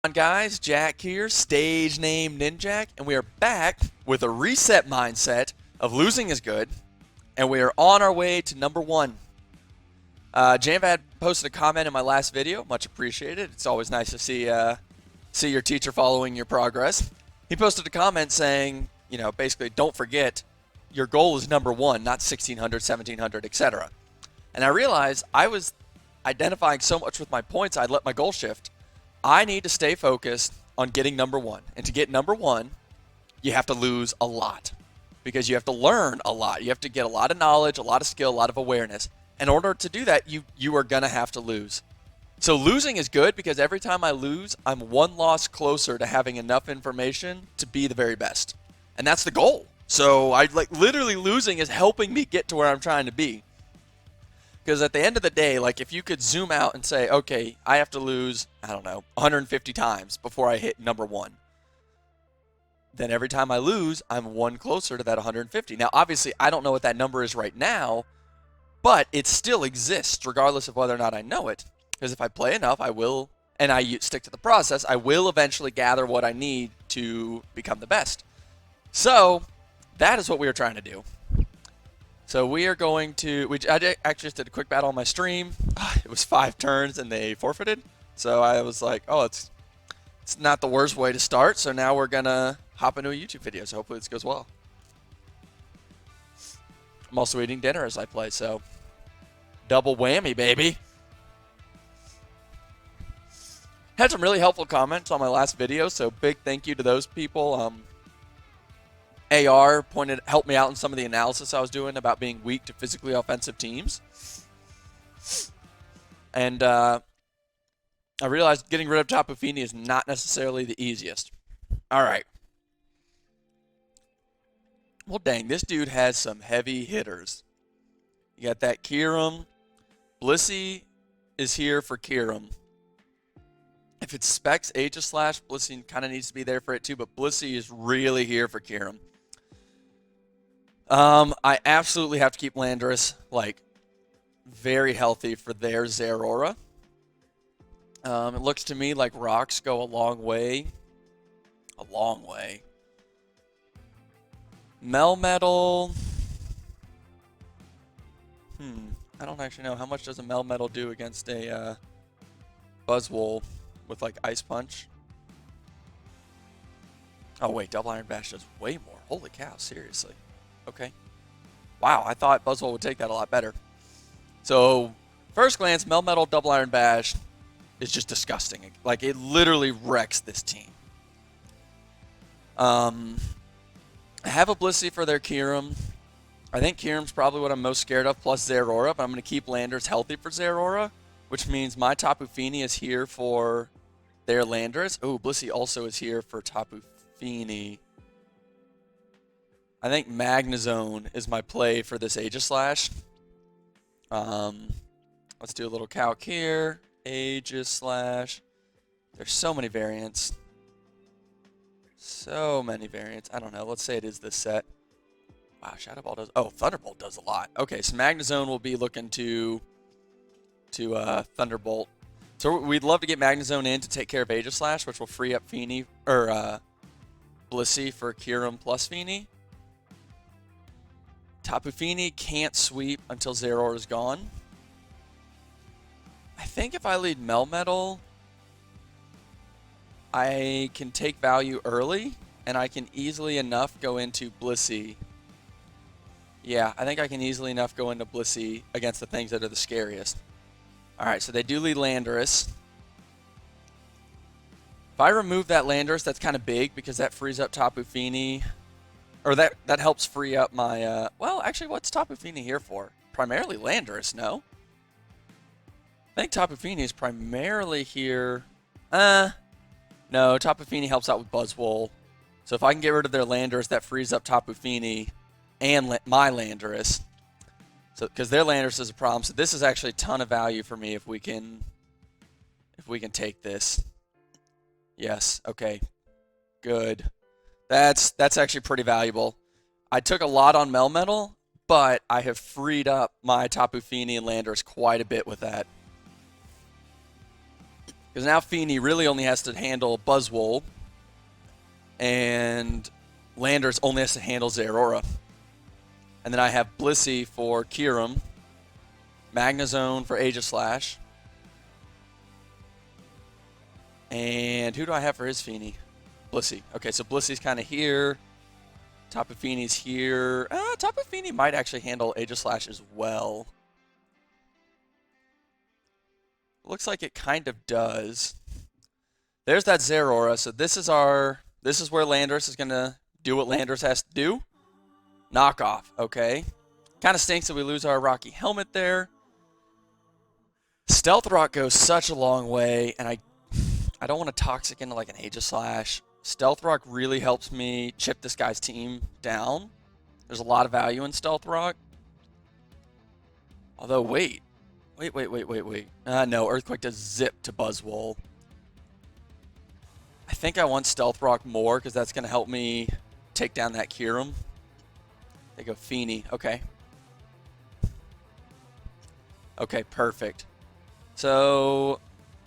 On guys, Jack here, stage name Ninjack, and we are back with a reset mindset of losing is good, and we are on our way to number one. Janvad posted a comment in my last video, much appreciated. It's always nice to see your teacher following your progress. He posted a comment saying, basically, don't forget, your goal is number one, not 1600, 1700, etc. And I realized I was identifying so much with my points, I'd let my goal shift. I need to stay focused on getting number one. And to get number one, you have to lose a lot because you have to learn a lot. You have to get a lot of knowledge, a lot of skill, a lot of awareness. In order to do that, you are going to have to lose. So losing is good because every time I lose, I'm one loss closer to having enough information to be the very best. And that's the goal. So literally losing is helping me get to where I'm trying to be. Because at the end of the day, if you could zoom out and say, okay, I have to lose, 150 times before I hit number one. Then every time I lose, I'm one closer to that 150. Now, obviously, I don't know what that number is right now, but it still exists regardless of whether or not I know it. Because if I play enough, I will, and I stick to the process, I will eventually gather what I need to become the best. So, that is what we are trying to do. So we are going to, I actually just did a quick battle on my stream. It was 5 turns and they forfeited. So I was like, oh, it's not the worst way to start. So now we're going to hop into a YouTube video. So hopefully this goes well. I'm also eating dinner as I play, so double whammy, baby. Had some really helpful comments on my last video, so big thank you to those people. AR helped me out in some of the analysis I was doing about being weak to physically offensive teams. And I realized getting rid of Tapu Fini is not necessarily the easiest. All right. Well, dang, this dude has some heavy hitters. You got that Kyurem. Blissey is here for Kyurem. If it's Specs Aegislash, Blissey kind of needs to be there for it too, but Blissey is really here for Kyurem. I absolutely have to keep Landorus, very healthy for their Zeraora. It looks to me like rocks go a long way. A long way. Melmetal. I don't actually know. How much does a Melmetal do against a Buzzwole with, Ice Punch? Oh, wait. Double Iron Bash does way more. Holy cow. Seriously. Okay. Wow, I thought Buzzwole would take that a lot better. So, first glance, Melmetal Double Iron Bash is just disgusting. It literally wrecks this team. I have a Blissey for their Kyurem. I think Kyurem's probably what I'm most scared of, plus Zeraora, but I'm going to keep Landorus healthy for Zeraora, which means my Tapu Fini is here for their Landorus. Oh, Blissey also is here for Tapu Fini. I think Magnezone is my play for this Aegislash. Let's do a little calc here. Aegislash. There's so many variants. So many variants. I don't know. Let's say it is this set. Wow, Shadow Ball does... Oh, Thunderbolt does a lot. Okay, so Magnezone will be looking to Thunderbolt. So we'd love to get Magnezone in to take care of Aegislash, which will free up Fini, or Blissey for Kyurem plus Fini. Tapu Fini can't sweep until Zeraora is gone. I think if I lead Melmetal, I can take value early, and I can easily enough go into Blissey. Yeah, I think I can easily enough go into Blissey against the things that are the scariest. Alright, so they do lead Landorus. If I remove that Landorus, that's kind of big because that frees up Tapu Fini. Or that helps free up my, well, actually, what's Tapu Fini here for? Primarily Landorus, no? I think Tapu Fini is primarily here. No, Tapu Fini helps out with Buzzwole. So if I can get rid of their Landorus, that frees up Tapu Fini and my Landorus. So, because their Landorus is a problem. So this is actually a ton of value for me if we can take this. Yes, okay. Good. That's actually pretty valuable. I took a lot on Melmetal, but I have freed up my Tapu Fini and Landorus quite a bit with that. Because now Feeney really only has to handle Buzzwole, and Landers only has to handle Zeraora. And then I have Blissey for Kyurem, Magnezone for Aegislash, and who do I have for his Feeney? Blissey. Okay, so Blissey's kind of here. Tapu Fini's here. Tapu Fini might actually handle Aegislash as well. Looks like it kind of does. There's that Zeraora. So this is where Landers is gonna do what Landers has to do. Knock off. Okay. Kind of stinks that we lose our Rocky Helmet there. Stealth Rock goes such a long way, and I don't want to Toxic into like an Aegislash. Stealth Rock really helps me chip this guy's team down. There's a lot of value in Stealth Rock. Although, wait. No, Earthquake does zip to Buzzwole. I think I want Stealth Rock more because that's going to help me take down that Kyurem. They go Fini. Okay. Okay, perfect. So,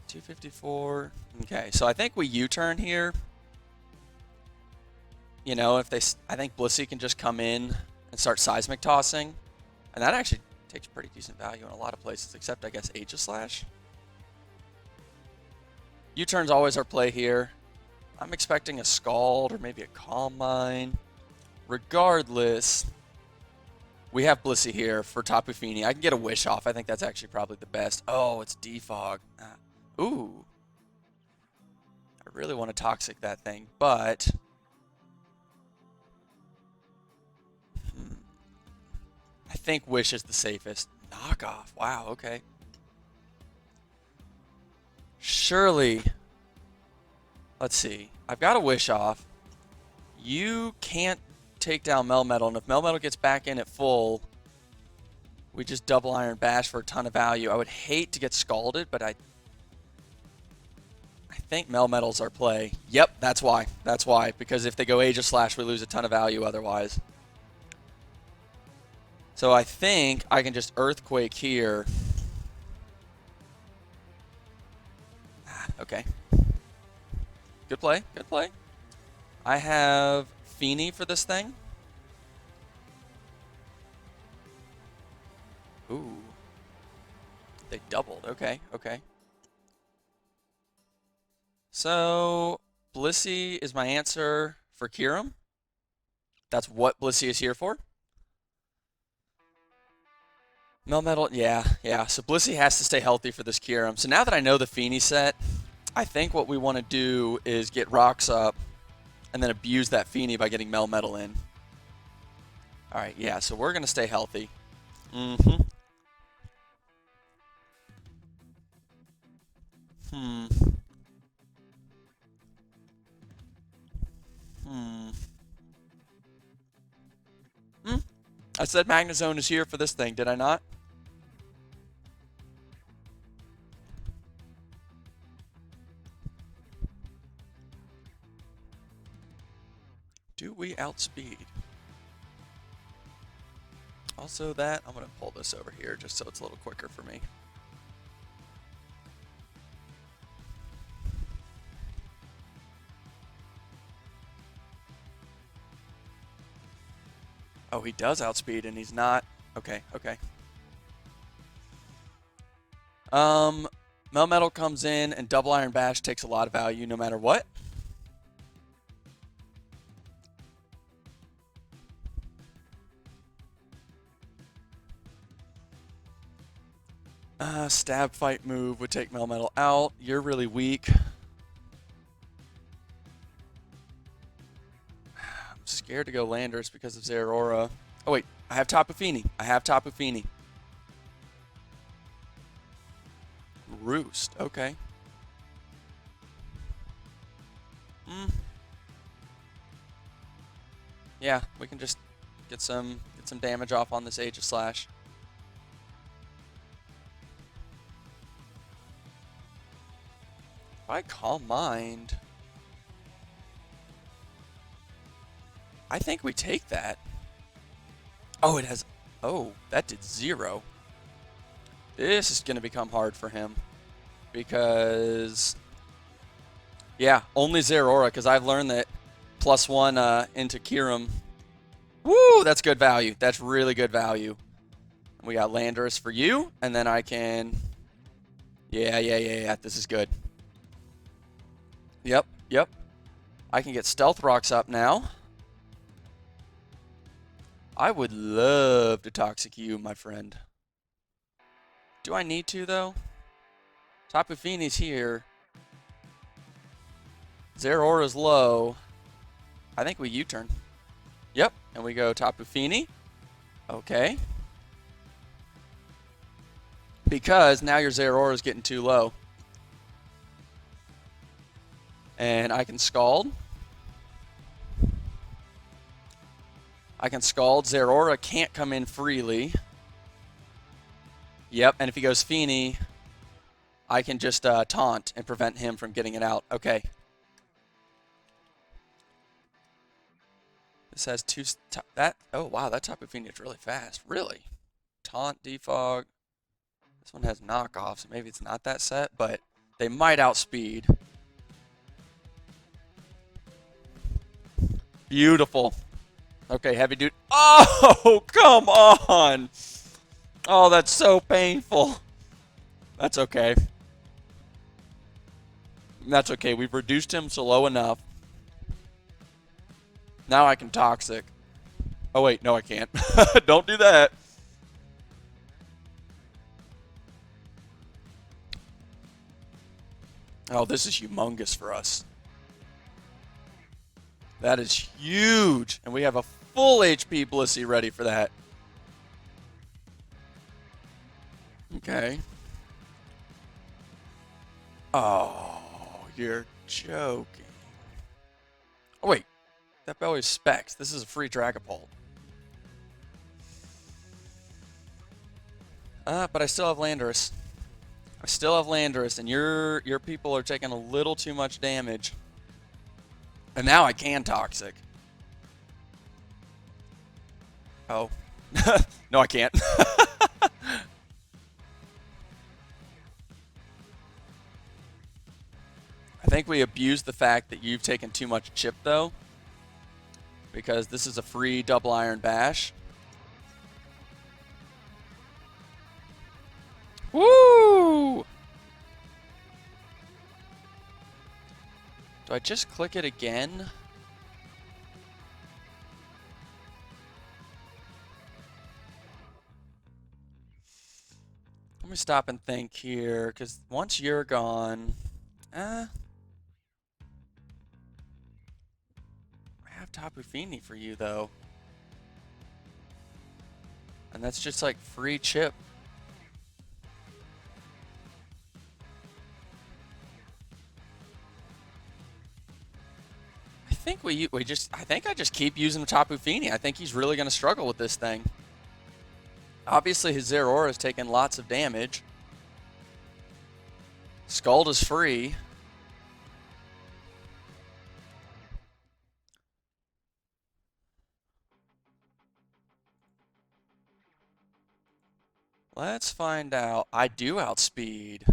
254. Okay, so I think we U-turn here. You know, I think Blissey can just come in and start Seismic Tossing. And that actually takes pretty decent value in a lot of places, except I guess Aegislash. U-turn's always our play here. I'm expecting a Scald or maybe a Calm Mind. Regardless, we have Blissey here for Tapu Fini. I can get a Wish off. I think that's actually probably the best. Oh, it's Defog. Ooh. I really want to Toxic that thing, but I think Wish is the safest. Knock off. Wow, okay. Surely. Let's see. I've got a Wish off. You can't take down Melmetal, and if Melmetal gets back in at full, we just double Iron Bash for a ton of value. I would hate to get Scalded, but I think Melmetal's our play. Yep, that's why. That's why. Because if they go Aegislash, we lose a ton of value otherwise. So I think I can just Earthquake here. Okay. Good play. Good play. I have Fini for this thing. Ooh. They doubled. Okay. Okay. So Blissey is my answer for Kyurem. That's what Blissey is here for. Melmetal, yeah. So Blissey has to stay healthy for this Kyurem. So now that I know the Fini set, I think what we want to do is get Rocks up and then abuse that Fini by getting Melmetal in. Alright, yeah, so we're going to stay healthy. I said Magnezone is here for this thing, did I not? Do we outspeed? Also that, I'm going to pull this over here just so it's a little quicker for me. Oh, he does outspeed and he's not. Okay, okay. Melmetal comes in and double Iron Bash takes a lot of value no matter what. Stab fight move would take Melmetal out. You're really weak. I'm scared to go Landers because of Zeraora. Oh wait, I have Tapu Fini. Roost, okay. Yeah, we can just get some damage off on this Aegislash. If I Calm Mind, I think we take that. Oh, it has. Oh, that did 0. This is going to become hard for him. because, yeah, only Zeraora, because I've learned that +1 into Kirim. Woo, that's good value. That's really good value. We got Landorus for you, and then I can... Yeah. This is good. Yep. I can get Stealth Rocks up now. I would love to Toxic you, my friend. Do I need to, though? Tapu Fini's here. Zeraora's low. I think we U-turn. Yep, and we go Tapu Fini. Okay. Because now your Zeraora's getting too low. And I can Scald. Zeraora can't come in freely. Yep, and if he goes Fini, I can just taunt and prevent him from getting it out. Okay. This has two... Oh, wow, that Tapu Fini is really fast. Really? Taunt, Defog. This one has knockoffs. So maybe it's not that set, but they might outspeed. Beautiful. Okay, heavy dude. Oh, come on. Oh, that's so painful. That's okay. That's okay. We've reduced him to low enough. Now I can Toxic. Oh, wait. No, I can't. Don't do that. Oh, this is humongous for us. That is huge. And we have a full HP Blissey ready for that. Okay. Oh, you're joking. Oh, wait. That belly is specs. This is a free Dragapult. But I still have Landorus. And your people are taking a little too much damage. And now I can Toxic. Oh. No, I can't. I think we abused the fact that you've taken too much chip, though. Because this is a free double Iron Bash. Woo! Do I just click it again? Let me stop and think here, because once you're gone... I have Tapu Fini for you, though. And that's just like free chip. I think I just keep using Tapu Fini. I think he's really going to struggle with this thing. Obviously, his Zeraora has taken lots of damage. Scald is free. Let's find out. I do outspeed.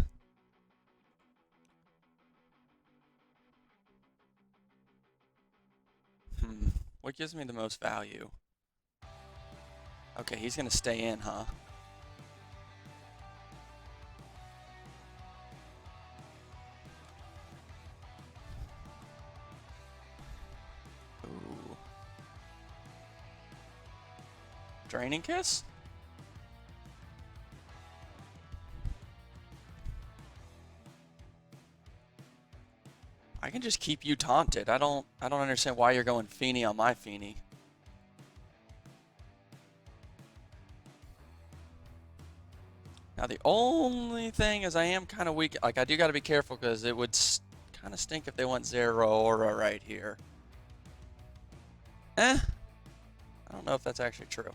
What gives me the most value? Okay, he's going to stay in, huh? Ooh. Draining Kiss? I can just keep you taunted. I don't understand why you're going Fini on my Fini. Now the only thing is I am kind of weak. Like I do got to be careful because it would kind of stink if they went Zeraora right here. I don't know if that's actually true.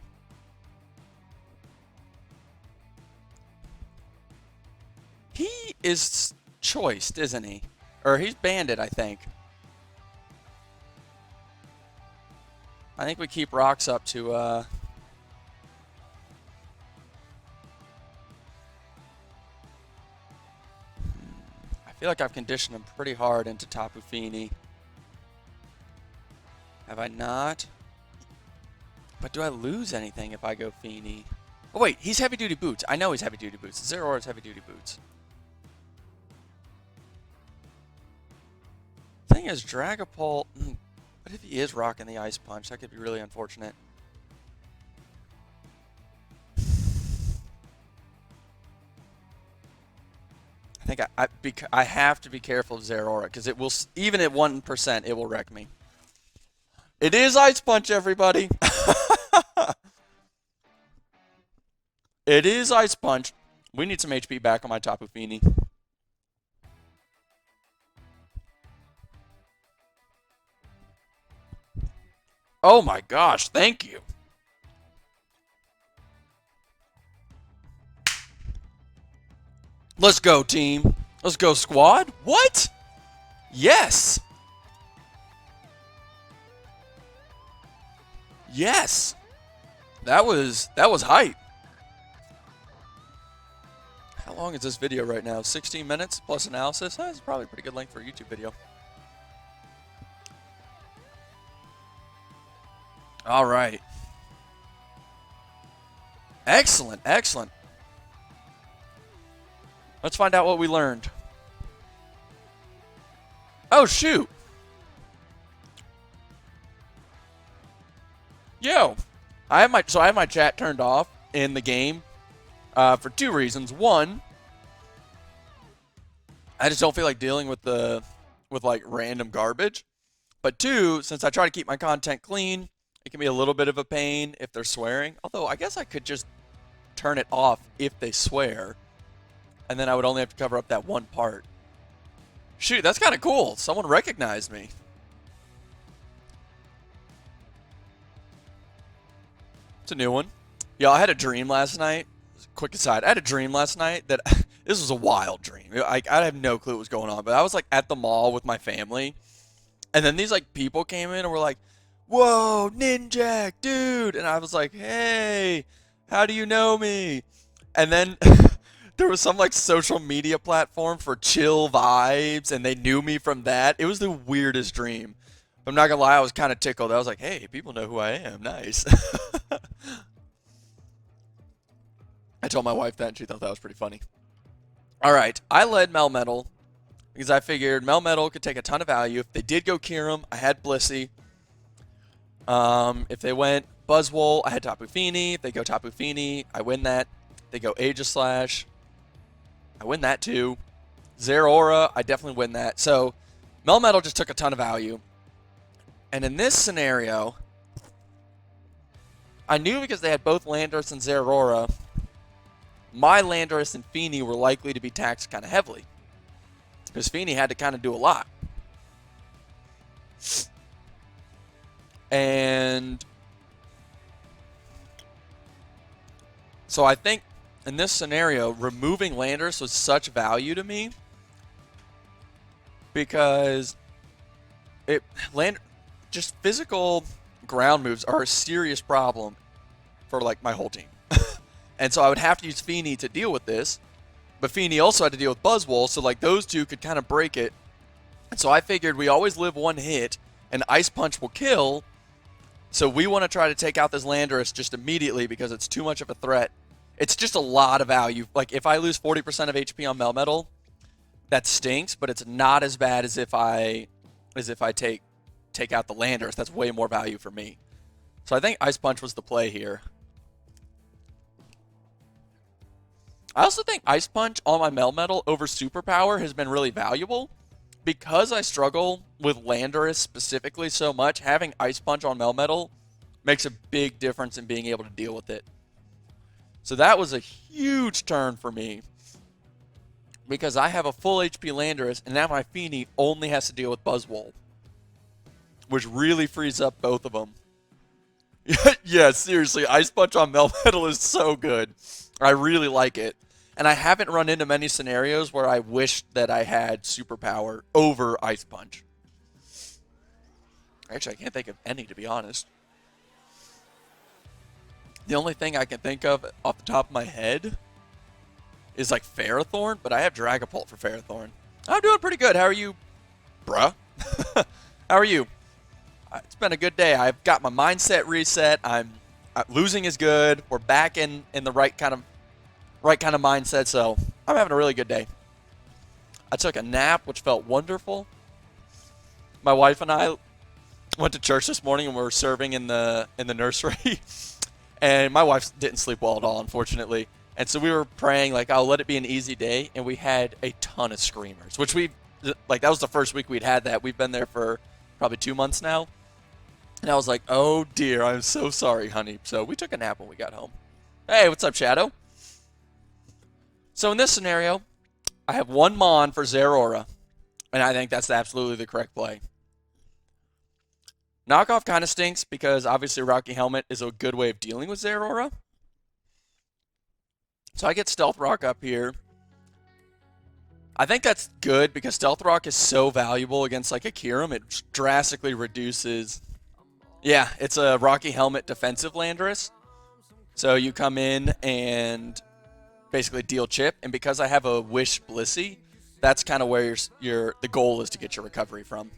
He is choiced, isn't he? Or he's banded, I think. I think we keep rocks up to, feel like I've conditioned him pretty hard into Tapu Fini. Have I not? But do I lose anything if I go Fini? Oh wait, he's Heavy Duty Boots. I know he's Heavy Duty Boots. Zeraora's Heavy Duty Boots. Thing is, Dragapult... What if he is rocking the Ice Punch? That could be really unfortunate. I think I have to be careful of Zeraora, because it will, even at 1%, it will wreck me. It is Ice Punch, everybody! It is Ice Punch. We need some HP back on my Tapu Fini. Oh my gosh, thank you. Let's go, team. Let's go, squad. What? Yes. Yes. That was hype. How long is this video right now? 16 minutes plus analysis? That's probably a pretty good length for a YouTube video. All right. Excellent, excellent. Let's find out what we learned. Oh, shoot. Yo. I have my chat turned off in the game for two reasons. One, I just don't feel like dealing with like random garbage. But two, since I try to keep my content clean, it can be a little bit of a pain if they're swearing. Although, I guess I could just turn it off if they swear. And then I would only have to cover up that one part. Shoot, that's kind of cool. Someone recognized me. It's a new one. Yo, I had a dream last night. Quick aside, I had a dream last night that... This was a wild dream. I have no clue what was going on. But I was like at the mall with my family. And then these like people came in and were like, "Whoa, Ninjack, dude!" And I was like, "Hey, how do you know me?" And then there was some like social media platform for chill vibes, and they knew me from that. It was the weirdest dream. I'm not gonna lie, I was kind of tickled. I was like, "Hey, people know who I am. Nice." I told my wife that, and she thought that was pretty funny. All right, I led Melmetal because I figured Melmetal could take a ton of value. If they did go Kyurem, I had Blissey. If they went Buzzwole, I had Tapu Fini. If they go Tapu Fini, I win that. If they go Aegislash, I win that too. Zeraora, I definitely win that. So Melmetal just took a ton of value. And in this scenario, I knew because they had both Landorus and Zeraora, my Landorus and Fini were likely to be taxed kind of heavily. Because Fini had to kind of do a lot. And so I think in this scenario, removing Landorus was such value to me because just physical ground moves are a serious problem for like my whole team. And so I would have to use Fini to deal with this, but Fini also had to deal with Buzzwole, so like those two could kind of break it. And so I figured we always live one hit, and Ice Punch will kill. So we want to try to take out this Landorus just immediately because it's too much of a threat. It's just a lot of value. Like if I lose 40% of HP on Melmetal, that stinks, but it's not as bad as if I take out the Landorus. That's way more value for me. So I think Ice Punch was the play here. I also think Ice Punch on my Melmetal over Superpower has been really valuable. Because I struggle with Landorus specifically so much, having Ice Punch on Melmetal makes a big difference in being able to deal with it. So that was a huge turn for me. Because I have a full HP Landorus, and now my Fini only has to deal with Buzzwole. Which really frees up both of them. Yeah, seriously, Ice Punch on Melmetal is so good. I really like it. And I haven't run into many scenarios where I wished that I had Superpower over Ice Punch. Actually, I can't think of any, to be honest. The only thing I can think of off the top of my head is like Ferrothorn, but I have Dragapult for Ferrothorn. I'm doing pretty good. How are you, bruh? How are you? It's been a good day. I've got my mindset reset. I'm losing is good. We're back in the right kind of mindset. So I'm having a really good day. I took a nap, which felt wonderful. My wife and I went to church this morning, and we were serving in the nursery. And my wife didn't sleep well at all, unfortunately. And so we were praying, like, I'll let it be an easy day. And we had a ton of screamers, which that was the first week we'd had that. We've been there for probably 2 months now. And I was like, oh dear, I'm so sorry, honey. So we took a nap when we got home. Hey, what's up, Shadow? So in this scenario, I have one Mon for Zeraora. And I think that's absolutely the correct play. Knockoff kind of stinks because obviously Rocky Helmet is a good way of dealing with Zeraora. So I get Stealth Rock up here. I think that's good because Stealth Rock is so valuable against like a Kyurem. It drastically reduces... Yeah, it's a Rocky Helmet defensive Landorus. So you come in and basically deal chip. And because I have a Wish Blissey, that's kind of where the goal is to get your recovery from.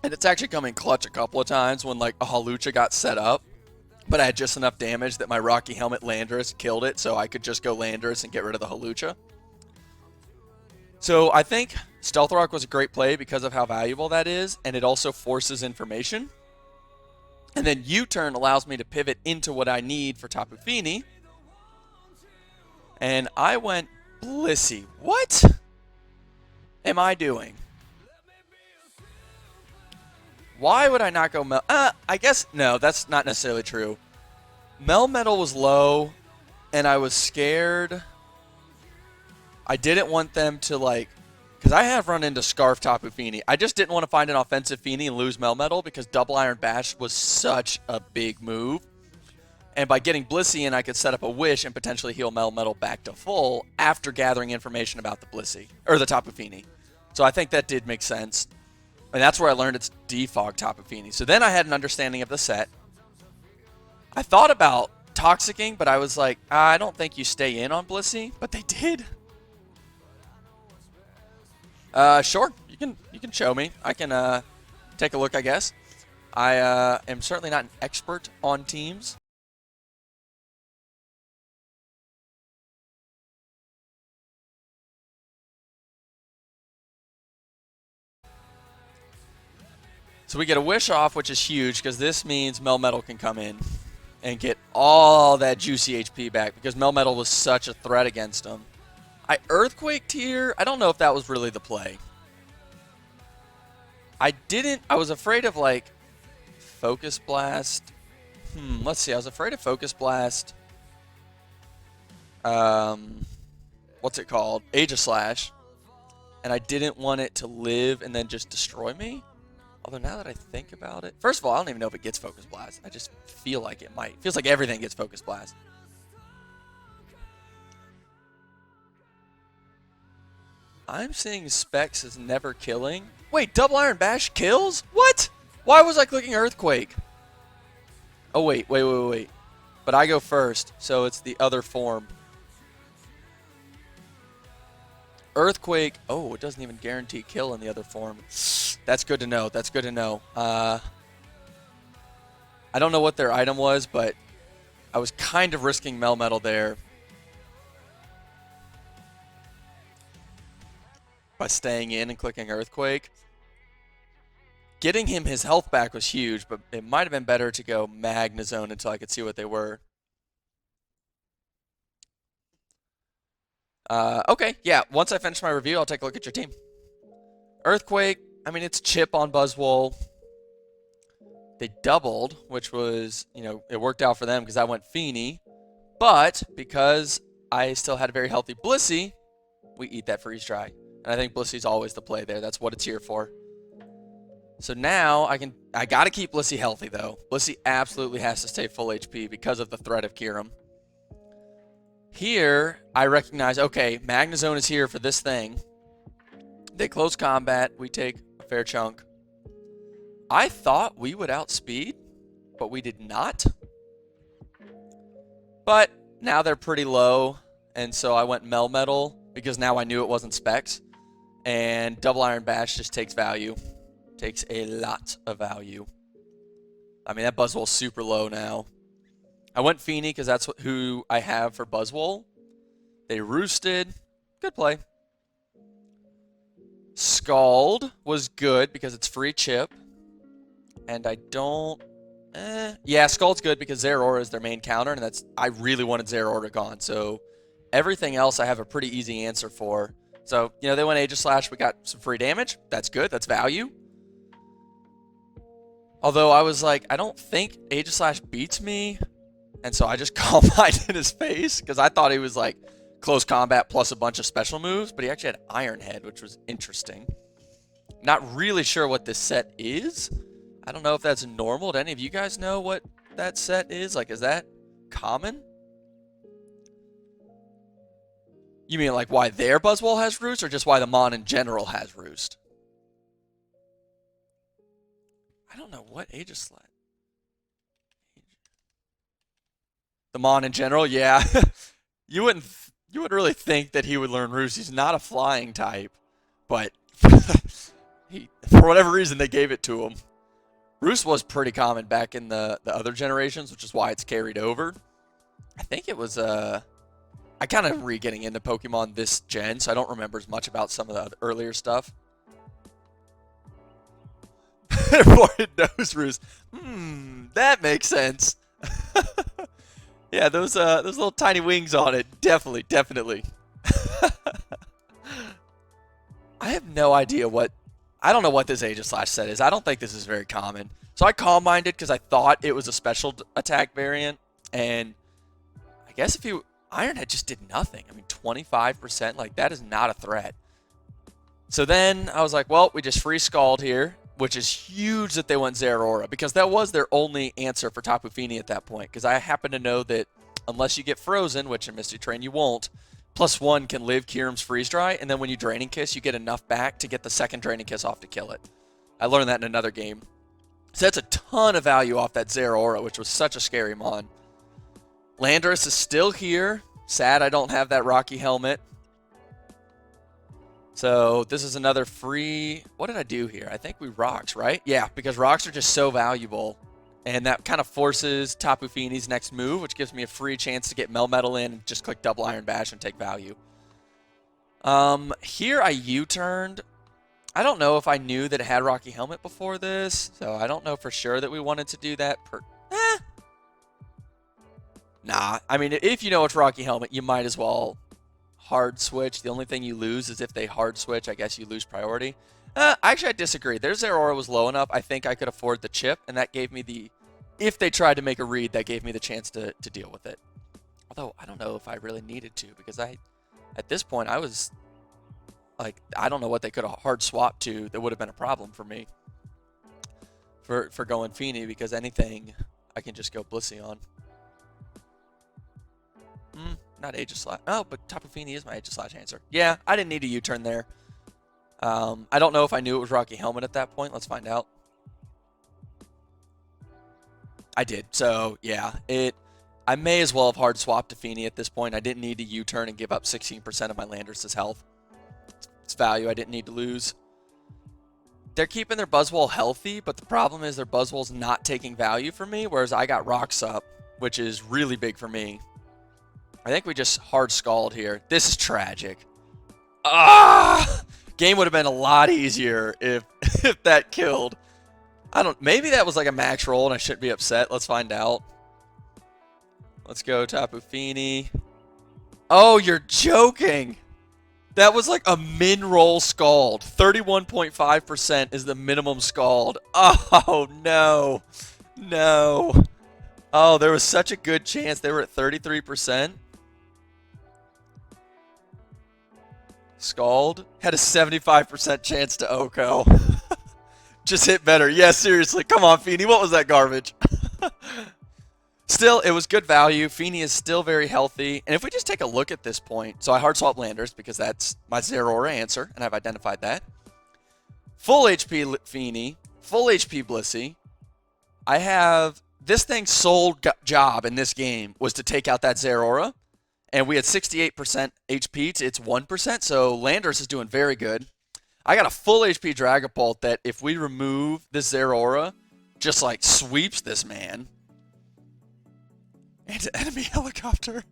And it's actually come in clutch a couple of times when like a Hawlucha got set up. But I had just enough damage that my Rocky Helmet Landorus killed it, so I could just go Landorus and get rid of the Hawlucha. So I think Stealth Rock was a great play because of how valuable that is, and it also forces information. And then U-turn allows me to pivot into what I need for Tapu Fini. And I went Blissey. What am I doing? Why would I not go I guess, no, that's not necessarily true. Melmetal was low, and I was scared. I didn't want them to, like... Because I have run into Scarf Tapu Fini. I just didn't want to find an offensive Fini and lose Melmetal because Double Iron Bash was such a big move. And by getting Blissey in, I could set up a Wish and potentially heal Melmetal back to full after gathering information about the Blissey, or the Tapu Fini. So I think that did make sense. And that's where I learned it's Defog Tapu Fini. So then I had an understanding of the set. I thought about Toxicking, but I was like, I don't think you stay in on Blissey, but they did. Sure, you can show me. I can take a look, I guess. I am certainly not an expert on teams. So we get a Wish off, which is huge, because this means Melmetal can come in and get all that juicy HP back, because Melmetal was such a threat against him. I Earthquaked here. I don't know if that was really the play. I was afraid of, like, Focus Blast. Let's see. I was afraid of Focus Blast. What's it called? Aegislash. And I didn't want it to live and then just destroy me. Although now that I think about it... First of all, I don't even know if it gets Focus Blast. I just feel like it might. Feels like everything gets Focus Blast. I'm seeing Specs as never killing. Wait, Double Iron Bash kills? What? Why was I clicking Earthquake? Oh, wait. But I go first, so it's the other form. Earthquake. Oh, it doesn't even guarantee kill in the other form. That's good to know. That's good to know. I don't know what their item was, but I was kind of risking Melmetal there by staying in and clicking Earthquake. Getting him his health back was huge, but it might have been better to go Magnezone until I could see what they were. Okay, yeah. Once I finish my review, I'll take a look at your team. Earthquake. I mean, it's chip on Buzzwole. They doubled, which was, it worked out for them because I went Fini. But because I still had a very healthy Blissey, we eat that freeze dry. And I think Blissey's always the play there. That's what it's here for. So now I got to keep Blissey healthy, though. Blissey absolutely has to stay full HP because of the threat of Kyurem. Here, I recognize, okay, Magnezone is here for this thing. They close combat. We take a fair chunk. I thought we would outspeed, but we did not. But now they're pretty low, and so I went Melmetal because now I knew it wasn't specs. And double Iron Bash just takes value. Takes a lot of value. I mean, that Buzzwole's super low now. I went Feeny because that's who I have for Buzzwole. They roosted. Good play. Scald was good because it's free chip. And I don't... Yeah, Scald's good because Zeraora is their main counter, and that's I really wanted Zeraora gone. So everything else I have a pretty easy answer for. So, you know, they went Aegislash. We got some free damage. That's good. That's value. Although I was like, I don't think Aegislash beats me. And so I just Calm Mind in his face because I thought he was like close combat plus a bunch of special moves. But he actually had Iron Head, which was interesting. Not really sure what this set is. I don't know if that's normal. Do any of you guys know what that set is? Like, is that common? You mean like why their Buzzwole has Roost, or just why the Mon in general has Roost? I don't know what Aegislash. The Mon in general, yeah. you wouldn't really think that he would learn Roost. He's not a flying type, but for whatever reason they gave it to him. Roost was pretty common back in the other generations, which is why it's carried over. I think it was I kind of re-getting into Pokemon this gen, so I don't remember as much about some of the earlier stuff. Avoid nose Roost. That makes sense. Yeah, those little tiny wings on it, definitely. I have no idea what. I don't know what this Aegislash set is. I don't think this is very common. So I Calm Minded because I thought it was a special attack variant, and I guess if you Iron Head just did nothing. I mean, 25%, like that is not a threat. So then I was like, well, we just free Scald here, which is huge that they went Zeraora because that was their only answer for Tapu Fini at that point. Because I happen to know that unless you get frozen, which in Misty Train you won't, +1 can live Kyurem's Freeze Dry, and then when you Draining Kiss, you get enough back to get the second Draining Kiss off to kill it. I learned that in another game. So that's a ton of value off that Zeraora, which was such a scary mon. Landorus is still here. Sad I don't have that Rocky Helmet. So this is another free... What did I do here? I think we Rocks, right? Yeah, because Rocks are just so valuable. And that kind of forces Tapu Fini's next move, which gives me a free chance to get Melmetal in and just click double Iron Bash and take value. Here I U-turned. I don't know if I knew that it had Rocky Helmet before this, so I don't know for sure that we wanted to do that. Nah, I mean, if you know it's Rocky Helmet, you might as well hard switch. The only thing you lose is if they hard switch, I guess you lose priority. Actually, I disagree. Their Zeraora was low enough. I think I could afford the chip, and that gave me the... If they tried to make a read, that gave me the chance to deal with it. Although, I don't know if I really needed to, because at this point, I was... Like, I don't know what they could have hard swapped to that would have been a problem for me. For going Fini, because anything I can just go Blissey on. Not Aegislash. Oh, but Tapu Fini is my Aegislash answer. Yeah, I didn't need a U-turn there. I don't know if I knew it was Rocky Helmet at that point. Let's find out. I did. So, yeah. I may as well have hard swapped to Fini at this point. I didn't need to U-turn and give up 16% of my Landorus' health. It's value I didn't need to lose. They're keeping their Buzzwole healthy, but the problem is their Buzzwole's not taking value for me, whereas I got Rocks up, which is really big for me. I think we just hard Scald here. This is tragic. Game would have been a lot easier if that killed. Maybe that was like a max roll and I shouldn't be upset. Let's find out. Let's go Tapu Fini. Oh, you're joking. That was like a min-roll Scald. 31.5% is the minimum Scald. Oh, no. No. Oh, there was such a good chance. They were at 33%. Scald had a 75% chance to Oko. Just hit better. Yeah, seriously. Come on, Fini. What was that garbage? Still, it was good value. Fini is still very healthy. And if we just take a look at this point, so I hard swap Landers because that's my Zeraora answer, and I've identified that. Full HP Fini, full HP Blissey. I have this thing's sole job in this game was to take out that Zeraora, And we had 68% HP to its 1%, so Landorus is doing very good. I got a full HP Dragapult that if we remove this Zeraora, just like sweeps this man. And enemy helicopter.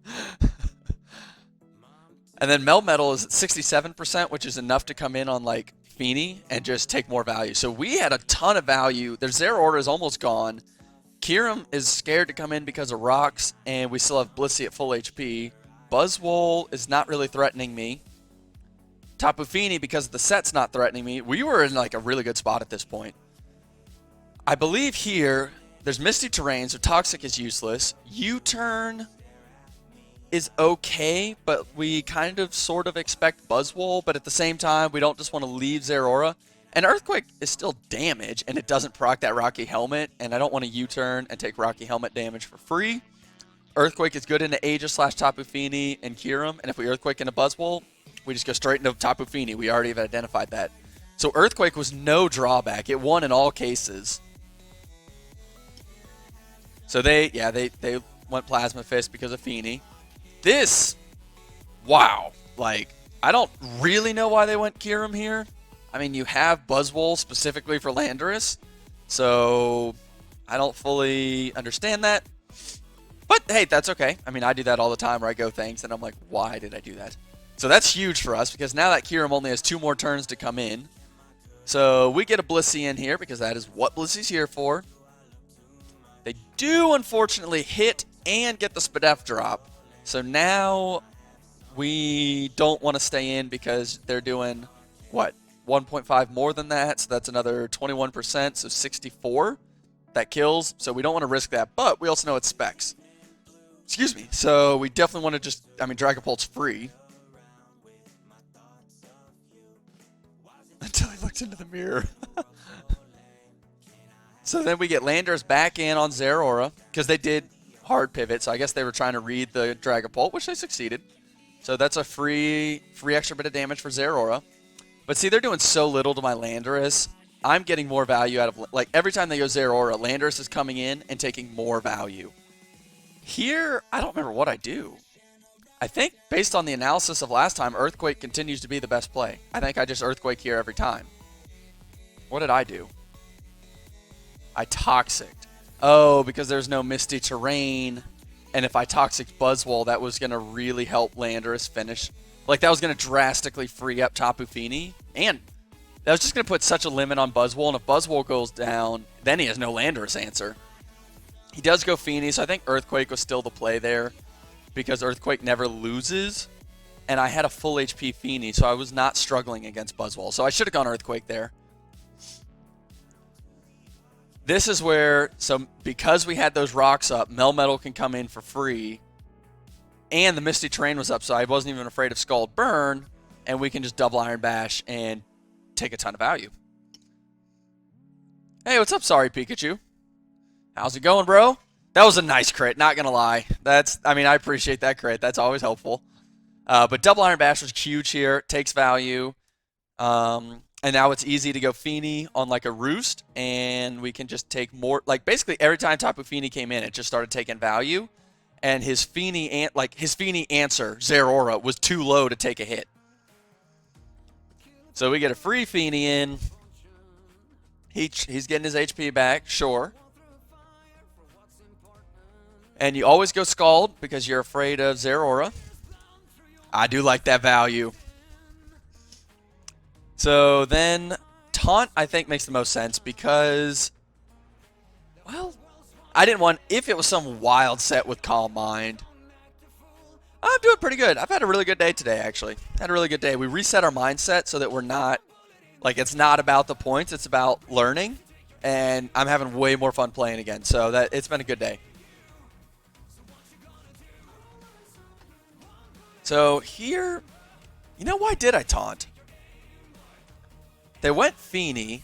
And then Melmetal is at 67%, which is enough to come in on like Feeny and just take more value. So we had a ton of value. Their Zeraora is almost gone. Kyurem is scared to come in because of rocks, and we still have Blissey at full HP. Buzzwole is not really threatening me. Tapu Fini, because the set's not threatening me. We were in like a really good spot at this point. I believe here, there's Misty Terrain, so Toxic is useless. U-Turn is okay, but we kind of sort of expect Buzzwole, but at the same time, we don't just want to leave Zeraora. And Earthquake is still damage, and it doesn't proc that Rocky Helmet, and I don't want to U-turn and take Rocky Helmet damage for free. Earthquake is good into Aegis / Tapu Fini and Kyurem, and if we Earthquake into Buzzwole, we just go straight into Tapu Fini. We already have identified that. So Earthquake was no drawback. It won in all cases. So they went Plasma Fist because of Fini. This, wow. Like, I don't really know why they went Kyurem here. I mean, you have Buzzwole specifically for Landorus, so I don't fully understand that. But hey, that's okay. I mean, I do that all the time where I go things, and I'm like, why did I do that? So that's huge for us, because now that Kyurem only has 2 more turns to come in. So we get a Blissey in here, because that is what Blissey's here for. They do, unfortunately, hit and get the Spadef drop. So now we don't want to stay in because they're doing, what, 1.5 more than that, so that's another 21%, so 64 that kills, so we don't want to risk that, but we also know it's specs. Excuse me. So we definitely want to just, I mean, Dragapult's free. Until he looked into the mirror. So then we get Landorus back in on Zeraora, because they did hard pivot, so I guess they were trying to read the Dragapult, which they succeeded. So that's a free extra bit of damage for Zeraora. But see, they're doing so little to my Landorus. I'm getting more value out of, like, every time they go Zeraora, Landorus is coming in and taking more value. Here, I don't remember what I do. I think, based on the analysis of last time, Earthquake continues to be the best play. I think I just Earthquake here every time. What did I do? I Toxic'd. Oh, because there's no Misty Terrain. And if I Toxic Buzzwole, that was going to really help Landorus finish. Like, that was going to drastically free up Tapu Fini. And that was just going to put such a limit on Buzzwole. And if Buzzwole goes down, then he has no Landorus answer. He does go Fini, so I think Earthquake was still the play there. Because Earthquake never loses. And I had a full HP Fini, so I was not struggling against Buzzwole. So I should have gone Earthquake there. This is where, so because we had those rocks up, Melmetal can come in for free. And the Misty Terrain was up, so I wasn't even afraid of Scald Burn. And we can just double Iron Bash and take a ton of value. Hey, what's up, Sorry Pikachu? How's it going, bro? That was a nice crit, not going to lie. I mean, I appreciate that crit. That's always helpful. But double Iron Bash was huge here. Takes value. And now it's easy to go Fini on like a Roost. And we can just take more. Like, basically, every time Tapu Fini came in, it just started taking value. And his Fini answer, Zeraora, was too low to take a hit. So we get a free Fini in. He's getting his HP back, sure. And you always go Scald because you're afraid of Zeraora. I do like that value. So then Taunt, I think, makes the most sense because, well, I didn't want, if it was some wild set with Calm Mind. I'm doing pretty good. I've had a really good day today, actually. Had a really good day. We reset our mindset so that we're not, like, it's not about the points. It's about learning. And I'm having way more fun playing again. So it's been a good day. So here, you know, why did I taunt? They went Fini.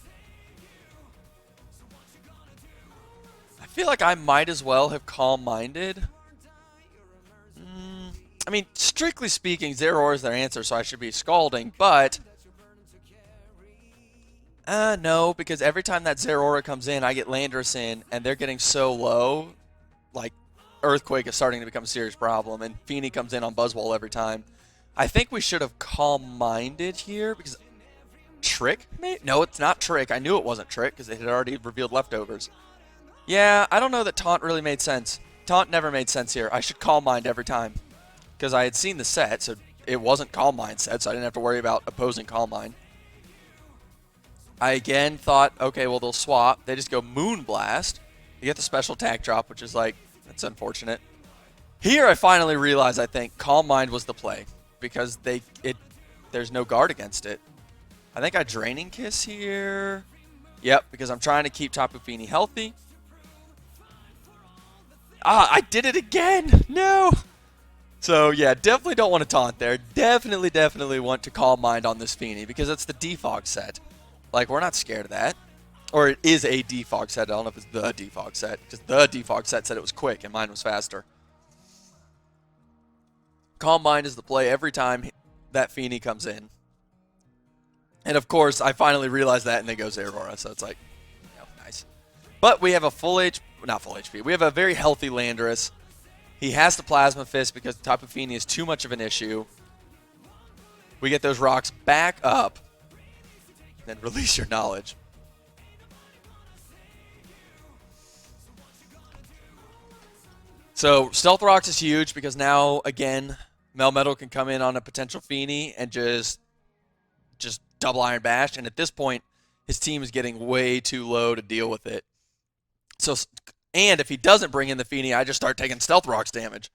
I feel like I might as well have calm-minded. I mean, strictly speaking, Zeraora is their answer, so I should be scalding, but no, because every time that Zeraora comes in, I get Landorus in, and they're getting so low. Like, Earthquake is starting to become a serious problem, and Feeny comes in on Buzzwole every time. I think we should have Calm-Minded here, because Trick? No, it's not Trick. I knew it wasn't Trick, because it had already revealed leftovers. Yeah, I don't know that Taunt really made sense. Taunt never made sense here. I should Calm Mind every time, because I had seen the set, so it wasn't Calm Mind set, so I didn't have to worry about opposing Calm Mind. I again thought, okay, well, they'll swap. They just go Moonblast. You get the special attack drop, which is like, that's unfortunate. Here I finally realized, I think, Calm Mind was the play, because there's no guard against it. I think I Draining Kiss here. Yep, because I'm trying to keep Tapu Fini healthy. Ah, I did it again! No! So, yeah, definitely don't want to taunt there. Definitely want to Calm Mind on this Fini, because it's the Defog set. Like, we're not scared of that. Or it is a Defog set. I don't know if it's the Defog set, because the Defog set said it was quick, and mine was faster. Calm Mind is the play every time that Fini comes in. And, of course, I finally realized that, and then goes Aurora, so it's like, you know, nice. But we have a not full HP. We have a very healthy Landorus. He has the Plasma Fist because Tapu Fini is too much of an issue. We get those rocks back up. Then release your knowledge. So Stealth Rocks is huge because now, again, Melmetal can come in on a potential Fini and just double Iron Bash. And at this point, his team is getting way too low to deal with it. So, and if he doesn't bring in the Fini, I just start taking Stealth Rocks damage.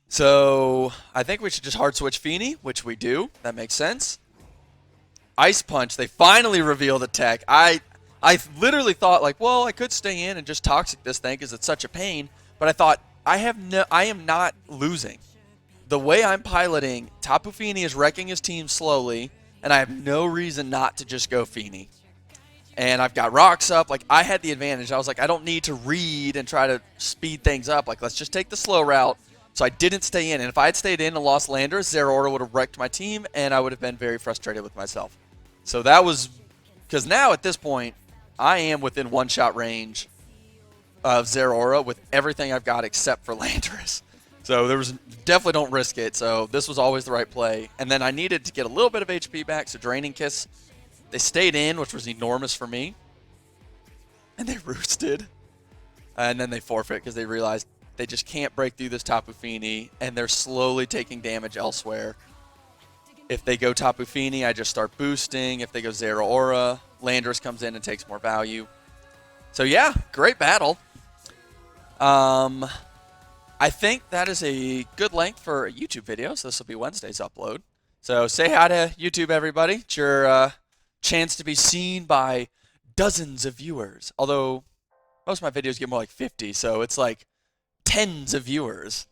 So I think we should just hard switch Fini, which we do. That makes sense. Ice Punch. They finally reveal the tech. I literally thought, like, well, I could stay in and just Toxic this thing because it's such a pain. But I thought, I am not losing. The way I'm piloting, Tapu Fini is wrecking his team slowly, and I have no reason not to just go Fini. And I've got rocks up. Like, I had the advantage. I was like, I don't need to read and try to speed things up. Like, let's just take the slow route. So I didn't stay in. And if I had stayed in and lost Landorus, Zeraora would have wrecked my team, and I would have been very frustrated with myself. So that was... Because now, at this point, I am within one-shot range of Zeraora with everything I've got except for Landorus. So there was definitely don't risk it. So this was always the right play. And then I needed to get a little bit of HP back, so Draining Kiss. They stayed in, which was enormous for me. And they roosted. And then they forfeit because they realized they just can't break through this Tapu Fini, and they're slowly taking damage elsewhere. If they go Tapu Fini, I just start boosting. If they go Zeraora, Landorus comes in and takes more value. So yeah, great battle. I think that is a good length for a YouTube video, so this will be Wednesday's upload. So say hi to YouTube, everybody. It's your chance to be seen by dozens of viewers. Although most of my videos get more like 50, so it's like tens of viewers.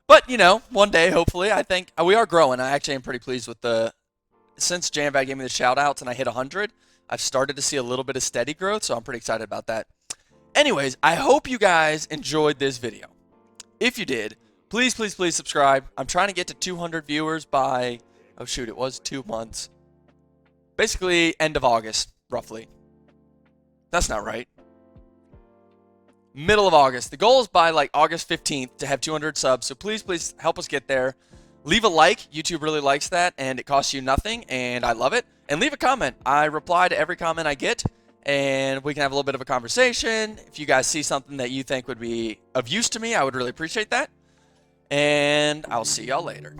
But, you know, one day, hopefully, I think we are growing. I actually am pretty pleased with since Jamvad gave me the shout-outs and I hit 100, I've started to see a little bit of steady growth, so I'm pretty excited about that. Anyways, I hope you guys enjoyed this video. If you did, please subscribe. I'm trying to get to 200 viewers by, oh shoot, it was 2 months. Basically, end of August, roughly. That's not right. Middle of August. The goal is by like August 15th to have 200 subs, so please help us get there. Leave a like. YouTube really likes that, and it costs you nothing, and I love it. And leave a comment. I reply to every comment I get, and we can have a little bit of a conversation. If you guys see something that you think would be of use to me, I would really appreciate that. And I'll see y'all later.